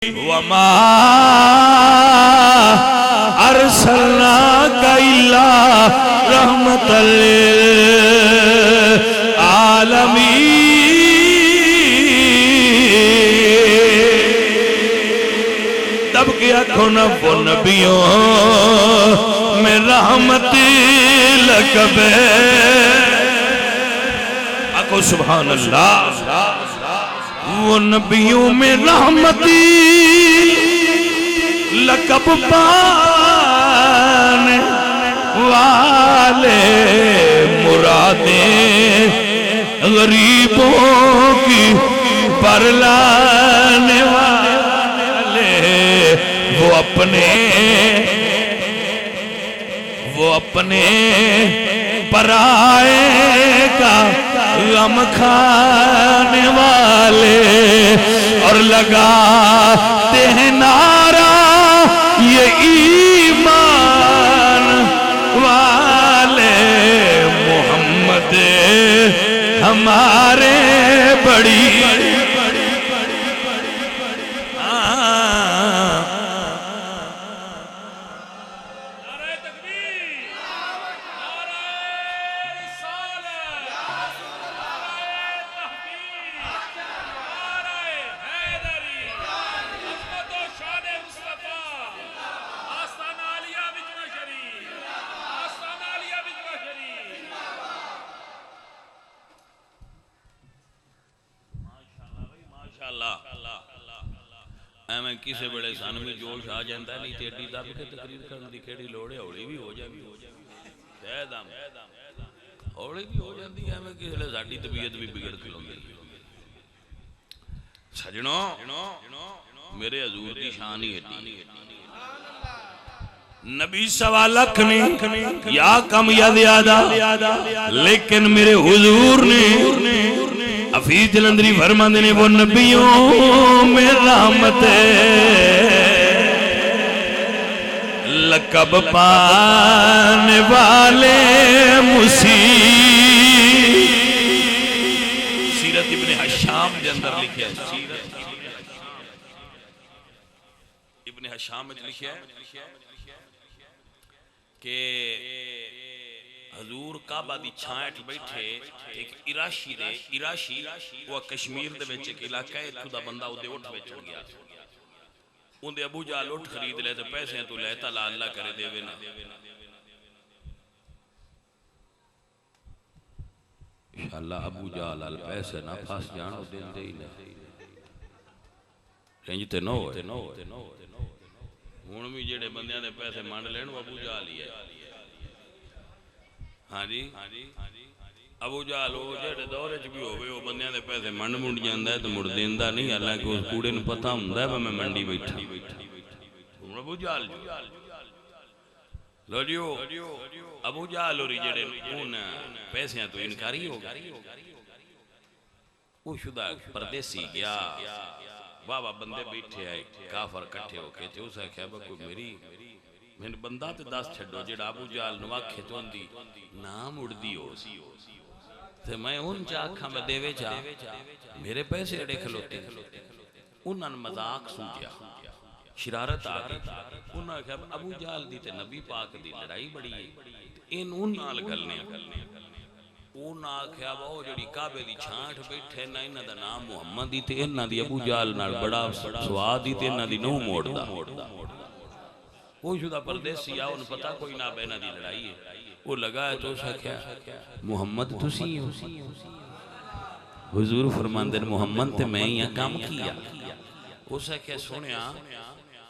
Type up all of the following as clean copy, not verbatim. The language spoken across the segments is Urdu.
وما ارسلناک الا رحمۃ للعالمین۔ تب کیا کھونا وہ نبیوں میں رحمت لقب ہے۔ آکو سبحان اللہ۔ وہ نبیوں میں رحمتی لقب پانے والے، مرادیں غریبوں کی پر لانے والے، وہ اپنے پرائے کا غم کھانے والے، اور لگاتے ہیں نعرہ یہ ایمان والے، محمد ہمارے بڑی میں کسے بڑے سان میں جوش آ جانتا ہے، نہیں تیڈی دب کے تقریر کرنے دی کھیڑی لوڑے ہوڑی بھی ہو جائے، شاید ہوڑی بھی ہو جاندی ہے، میں کسے لئے ساڑی طبیعت بھی بگڑ کھلوں گی۔ سجنوں میرے حضور دی شان ہی ہے، نبی سوا لکھ نے یا کم یا زیادہ، لیکن میرے حضور نے حفیظ جلندری فرماندے نے وہ نبیوں میں رحمت لقب پانے والے مسیح۔ سیرت ابن حشام کے اندر لکھا ہے، ابن حشام میں لکھا ہے کہ حضور کعبہ دی چھائٹ بیٹھے، ایک عراشی وہ کشمیر دے وچ ایک علاقہ ہے، اتھو دا بندہ اودے اٹھ وچ چڑھ گیا، اندے ابو جال اٹھ خرید لے تے پیسے تو لے تا اللہ کرے دے وے نا۔ انشاءاللہ ابو جال پیسے نہ پھاس جانو دے دے ہی نہیں، رنجتے نو ہے، ہون بھی جڑے بندیاں دے پیسے مانڈ لین وہ ابو جال ہی ہے۔ ہاں جی ابو جال وہ جڑے دورے چ بھی ہوئے وہ بندیاں دے پیسے منڈ جاندہ ہے تو مڑ دیندہ نہیں، حالانکہ اس کوڑے نو پتہ ہوندہ ہے میں منڈی بیٹھا۔ ابو جال لو جیو ابو جال ہوری جڑے ان پیسے تو انکاری ہوگا، وہ شدہ پردیسی گیا، بابا بندے بیٹھے آئے کافر کٹھے ہو کے تھے، اسے کہا کوئی میری میں بندہ تے دس چھڑو جڑا ابو جال نواکھے تو اندی نام اڑدی ہو سی، تو میں ان چاکھاں میں دیوے جا میرے پیسے اڑے کھلوتے، انہاں مذاق سوچیا، شرارت آگئی، انہاں کہا ابو جال دی تے نبی پاک دی لڑائی بڑی ہے، انہاں لگلنے انہاں کہا وہ جڑی کعبے دی چھانٹ بیٹھے نا انہاں دا نام محمد دی تے انہاں دی ابو جال نال بڑا سواد دی تے انہاں دی نو موڑ دا، وہ شدہ پردیسی آؤ ان پتہ کوئی نہ بینہ دی لڑائی ہے، وہ لگا ہے تو اسا کیا محمد تسی ہو، حضور فرماندن محمد تے میں یہاں کام کیا، اسا کیا سنیا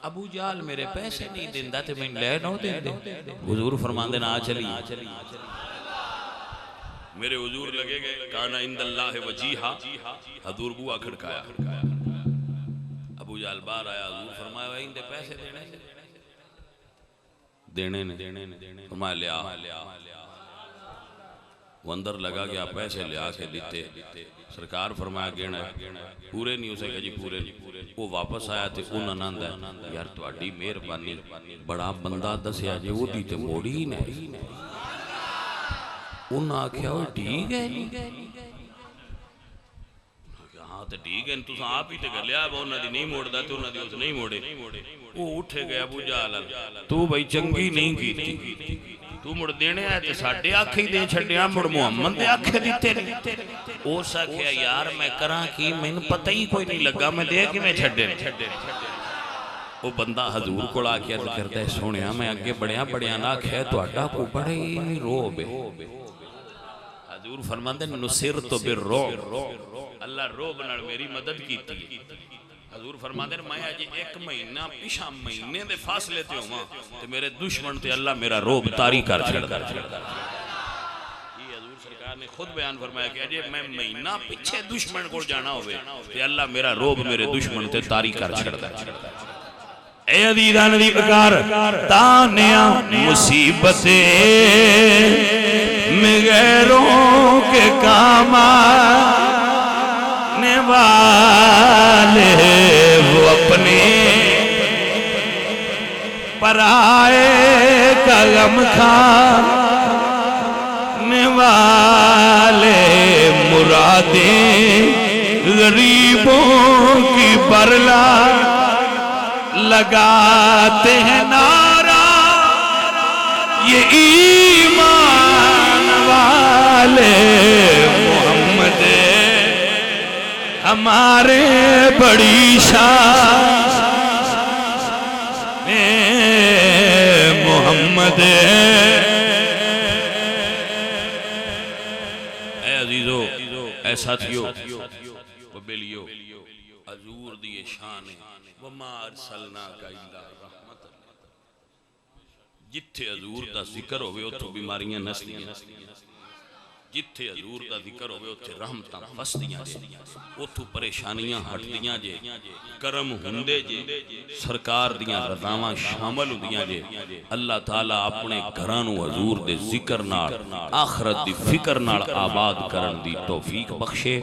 ابو جال میرے پیسے نہیں دیندہ تے میں لے نو دے دے، حضور فرماندن آ چلی، میرے حضور لگے گئے کانا اند اللہ وجیہا، حضور بوا کھڑکایا، ابو جال بار آیا، حضور فرمایا وہ اندے پیسے دینے نے فرمایا لیا، وہ اندر لگا گیا پیسے لیا کے دیتے، سرکار فرمایا گینا ہے پورے نہیں، اسے کہا جی پورے نہیں، وہ واپس آیا تھے انہاں ناندہ ہے یار تواڈی مہربانی بڑا بندہ دسیا جے وہ دیتے موڑی ہی نہیں، انہاں کیا وہ ٹھیک ہے، تو ٹھیک ہے تو آپ ہی تے کر لیا وہ انہاں دی نہیں موڑدا تے انہاں دی اس نہیں موڑے وہ اٹھے گیا ابو جہل تو بھائی چنگی نہیں کیتی تو مڑ دینے آئے تے ساڑھے آنکھیں دے چھڑیا مڑ محمد دے آنکھیں دیتے نہیں او سا کیا یار میں کراں کی میں پتہ ہی کوئی نہیں لگا میں دے کہ میں چھڑے وہ بندہ حضور کو لا کے عرض کرتا ہے سونیا میں آگے بڑیاں آنکھیں تو اڈا کو بڑی روب ہے حضور فرماتے ہیں نصرت بالرعب اللہ روب نال میری مدد کیتی ہے حضور فرماتے ہیں میں آج ایک مہینہ پیشہ مہینے دے فاصلے تے ہوں تو میرے دشمن تے اللہ میرا روب طاری کر چھڑ یہ حضور سرکار نے خود بیان فرمایا کہ اجے میں مہینہ پیچھے دشمن کو جانا ہوئے تو اللہ میرا روب میرے دشمن تے طاری کر چھڑ اے عزیزان دی بکار تانیاں مصیبتیں میں غیروں کے کام آنے والے وہ اپنے پرائے کا غم کھانے والے مرادیں غریبوں کی برلا لگاتے ہیں نعرہ یہ ایمان والے محمد ہمارے بڑی شان محمد اے عزیزو اے ساتھیو و بیلیو حضور دی شان وَمَا أَرْسَلْنَاكَ إِلَّا رَحْمَةً جتھے حضور دا ذکر ہوئے اتھو بیماریاں نسلیاں جتھے حضور دا ذکر ہوئے اتھے رحمتاں فسدیاں جے اتھو پریشانیاں ہٹدیاں جے کرم ہندے جے سرکار دیاں رضاواں شامل ہندیاں جے اللہ تعالیٰ اپنے گھرانو حضور دے ذکر نال آخرت دی فکر نال آباد کرن دی توفیق بخشے